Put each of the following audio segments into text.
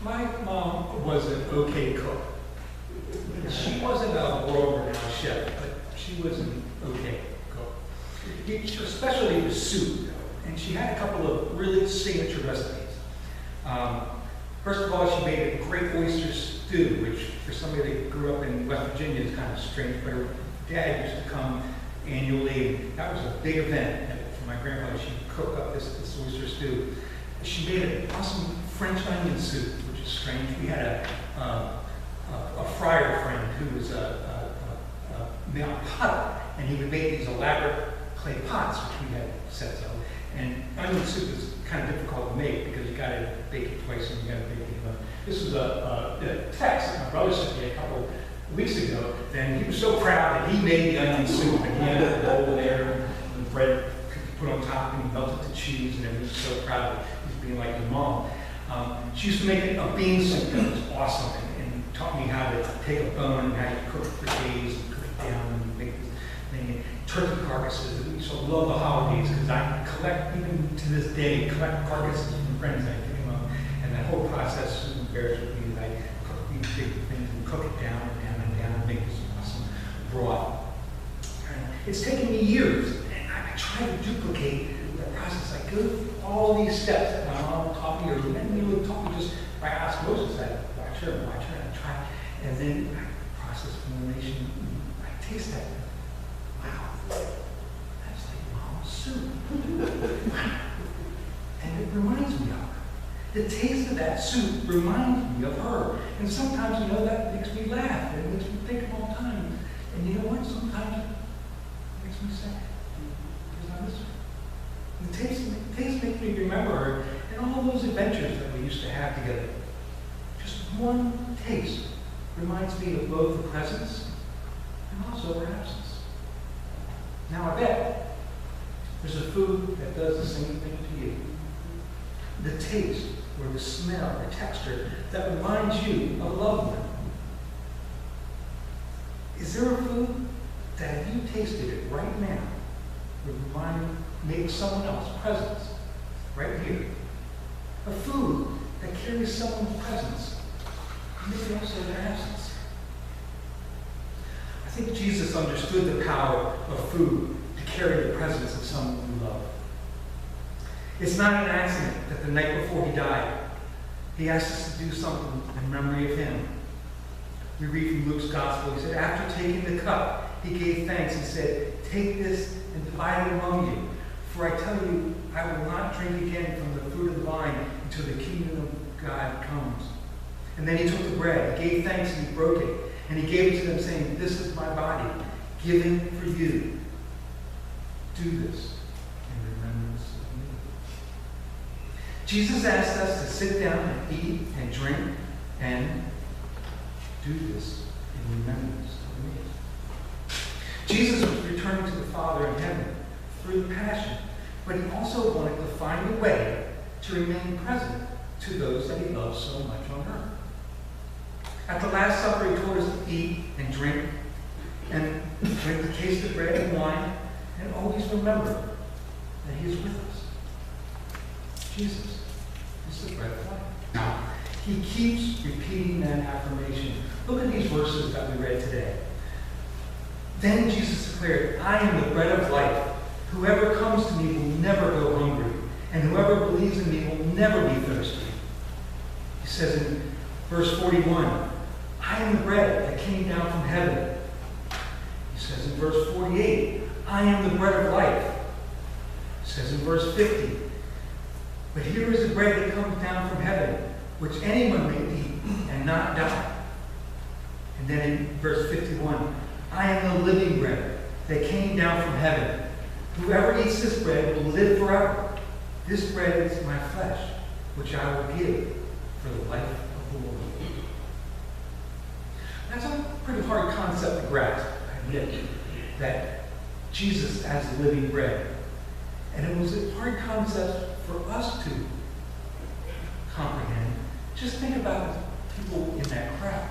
My mom was an okay cook. She wasn't a world-renowned chef, but she was an okay cook. Especially with soup, and she had a couple of really signature recipes. First of all, she made a great oyster stew, which for somebody that grew up in West Virginia is kind of strange, but her dad used to come annually, and that was a big event. And for my grandmother, she'd cook up this oyster stew. She made an awesome French onion soup, which is strange. We had a friar friend who was a potter, and he would make these elaborate clay pots, which we had sets of. And onion soup is kind of difficult to make because you got to bake it twice and you got to bake it. This was a text that my brother sent me a couple of weeks ago. Then he was so proud that he made the onion soup, and he had a bowl there, and the bread put on top, and he melted the cheese, and he was so proud of he's being like his mom. She used to make a bean soup that was awesome, and taught me how to take a bone and how to cook it for days and cook it down and make this thing. Turkey carcasses. We used to love the holidays because I collect, even to this day, collect carcasses from friends. I pick them up, and that whole process is embarrassed with me that I cook these big things and cook it down and down and down and make this awesome broth. It's taken me years, and I try to duplicate the process. I go through all these steps that my mom taught me, or many would taught me just by osmosis. I watch her, and try, and then I process formulation. I taste that. Wow, that's like mom's soup. And it reminds me of her. The taste of that soup reminds me of her. And sometimes, that makes me laugh. It makes me think of all the time. And you know what? Sometimes it makes me sad. Because I miss her. The taste makes me remember her and all those adventures that we used to have together. Just one taste reminds me of both the presence and also her absence. Now I bet there's a food that does the same thing to you. The taste or the smell or texture that reminds you of a loved one. Is there a food that if you tasted it right now would make someone else's presence right here? A food that carries someone's presence, maybe also their absence. I think Jesus understood the power of food to carry the presence of someone we love. It's not an accident that the night before he died, he asked us to do something in memory of him. We read from Luke's gospel. He said, after taking the cup, he gave thanks and said, take this and divide it among you. For I tell you, I will not drink again from the fruit of the vine until the kingdom of God comes. And then he took the bread, he gave thanks, and he broke it. And he gave it to them, saying, this is my body, given for you. Do this in remembrance of me. Jesus asked us to sit down and eat and drink and do this in remembrance of me. Jesus was returning to the Father in heaven through the Passion, but he also wanted to find a way to remain present to those that he loved so much on earth. At the Last Supper, he told us to eat and drink and drink the taste of bread and wine, and always remember that he is with us. Jesus is the bread of life. He keeps repeating that affirmation. Look at these verses that we read today. Then Jesus declared, I am the bread of life. Whoever comes to me will never go hungry, and whoever believes in me will never be thirsty. He says in verse 41, I am the bread that came down from heaven. He says in verse 48, I am the bread of life. He says in verse 50, but here is the bread that comes down from heaven, which anyone may eat and not die. And then in verse 51, I am the living bread that came down from heaven. Whoever eats this bread will live forever. This bread is my flesh, which I will give for the life of the world. That's a pretty hard concept to grasp, I admit, that Jesus as the living bread. And it was a hard concept for us to comprehend. Just think about the people in that crowd.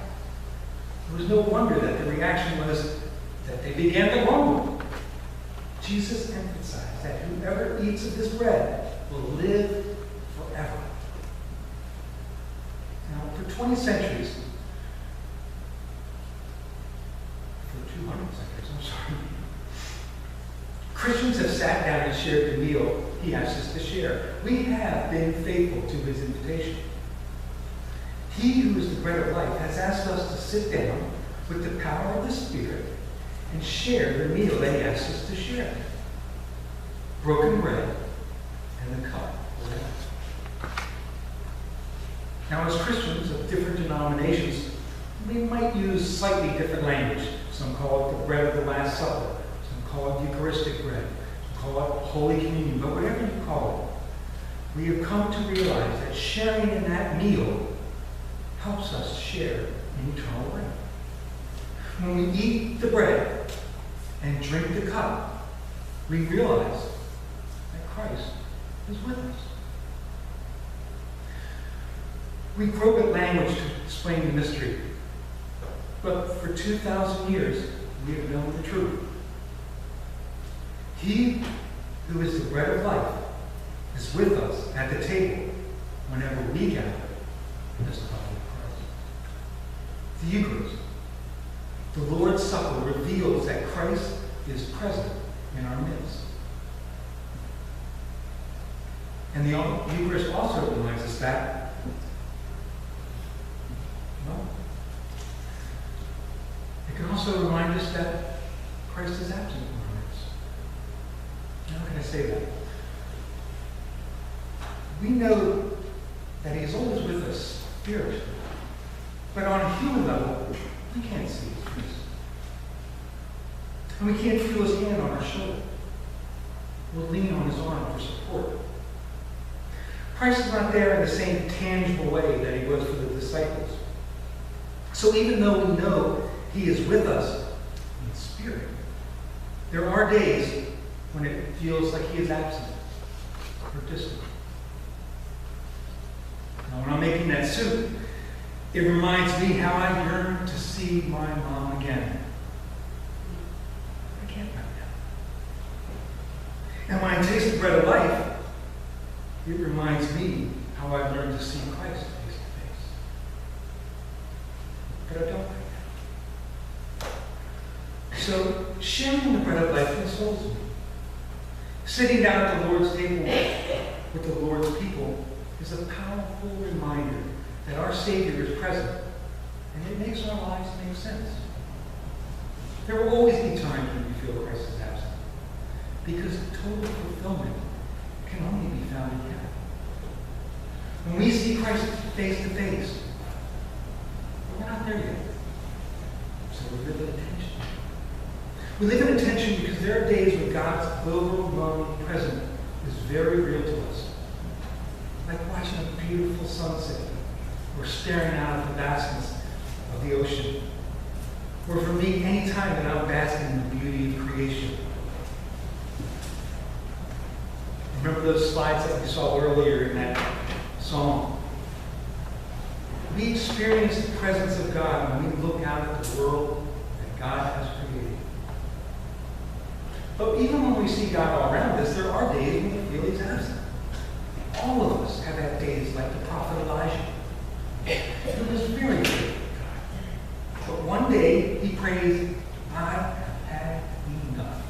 It was no wonder that the reaction was that they began to grumble. Jesus emphasized that whoever eats of this bread will live forever. Now, For 20 centuries, for 200 centuries, I'm sorry, Christians have sat down and shared the meal he asks us to share. We have been faithful to his invitation. He who is the bread of life has asked us to sit down with the power of the Spirit and share the meal that he asks us to share. Broken bread and the cup of wrath. Now, as Christians of different denominations, we might use slightly different language. Some call it the bread of the Last Supper. Some call it Eucharistic bread. Some call it Holy Communion. But whatever you call it, we have come to realize that sharing in that meal helps us share in eternal life. When we eat the bread and drink the cup, we realize that Christ is with us. We grope at language to explain the mystery, but for 2,000 years we have known the truth. He who is the bread of life is with us at the table whenever we gather as the body of Christ. The Eucharist, the Lord's Supper, reveals that Christ is present in our midst. And the Eucharist also reminds us that, well, it can also remind us that Christ is absent from our midst. How can I say that? We know that he is always with us spiritually, but on a human level, we can't see his face. And we can't feel his hand on our shoulder. We'll lean on his arm for support. Christ is not there in the same tangible way that he was for the disciples. So even though we know he is with us in spirit, there are days when it feels like he is absent or distant. Now, when I'm making that soup, it reminds me how I yearn to see my mom again. I can't right now. And when I taste the bread of life, it reminds me how I've learned to see Christ face to face. But I don't right now. So, sharing the bread of life consoles me. Sitting down at the Lord's table with the Lord's people is a powerful reminder that our Savior is present, and it makes our lives make sense. There will always be times when we feel Christ is absent, because total fulfillment can only be found in Him. When we see Christ face to face, we're not there yet. So we live in tension. We live in tension because there are days when God's overwhelming presence is very real to us. Like watching a beautiful sunset, or staring out at the vastness of the ocean. Or for me, any time that I'm basking in the beauty of creation. Remember those slides that we saw earlier in that song? We experience the presence of God when we look out at the world that God has created. But even when we see God all around us, there are days when we feel He's absent. All of us have had days like the prophet Elijah. It was very good. But one day he prays, I have had enough.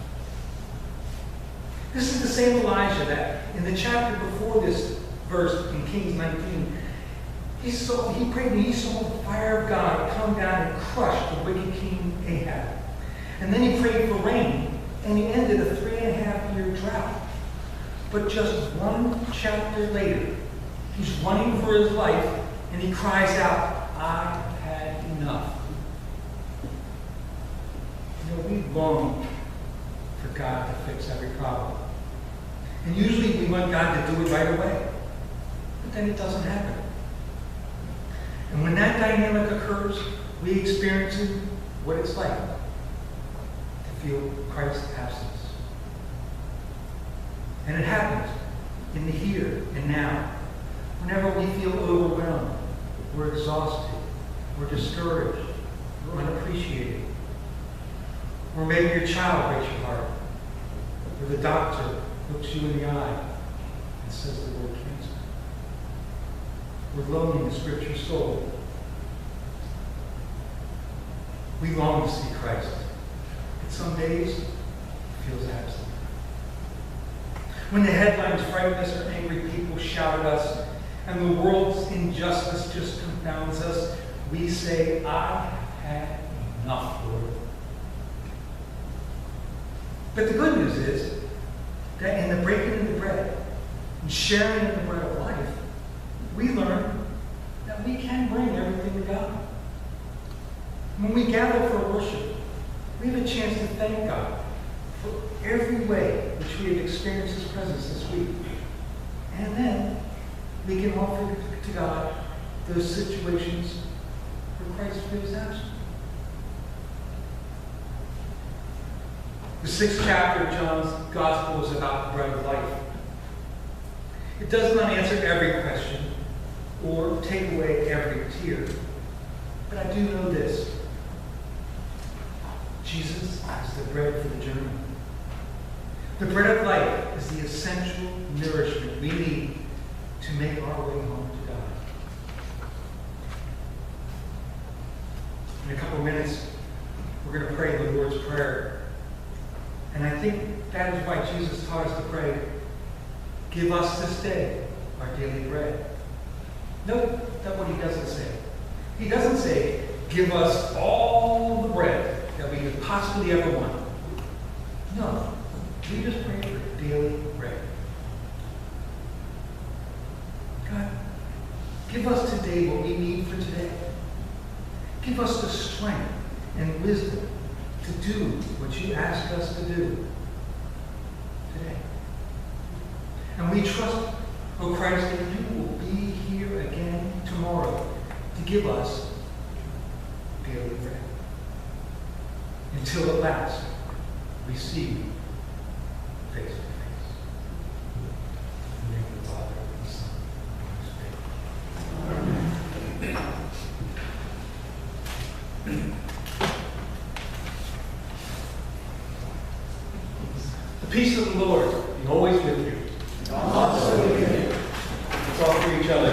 This is the same Elijah that in the chapter before this verse in Kings 19, he prayed and he saw the fire of God come down and crush the wicked king Ahab. And then he prayed for rain, and he ended a 3.5-year drought. But just one chapter later, he's running for his life, and he cries out, I've had enough. You know, we long for God to fix every problem. And usually we want God to do it right away. But then it doesn't happen. And when that dynamic occurs, we experience what it's like to feel Christ's absence. And it happens in the here and now. Whenever we feel overwhelmed, we're exhausted, we're discouraged, we're unappreciated. Or maybe your child breaks your heart, or the doctor looks you in the eye and says the word cancer. We're lonely and spiritual soul, We long to see Christ. But some days, it feels absent. When the headlines frighten us or angry people shout at us, and the world's injustice just confounds us, we say, I have had enough, Lord. But the good news is that in the breaking of the bread and sharing of the bread of life, we learn that we can bring everything to God. When we gather for worship, we have a chance to thank God for every way which we have experienced His presence this week. And then we can offer to God those situations where Christ feels absent. The 6th chapter of John's Gospel is about the bread of life. It does not answer every question or take away every tear. But I do know this. Jesus is the bread for the journey. The bread of life is the essential nourishment we need to make our way home to God. In a couple of minutes, we're going to pray the Lord's Prayer. And I think that is why Jesus taught us to pray, give us this day our daily bread. Note that what He doesn't say. He doesn't say, give us all the bread that we could possibly ever want. No, we just pray for daily bread. God, give us today what we need for today. Give us the strength and wisdom to do what You ask us to do today. And we trust, O Christ, that You will be here again tomorrow to give us daily bread. Until at last we see You face to face. In the name of the Father, and the Son, and the Holy Spirit. The peace of the Lord be always with you. Also with you. Let's offer each other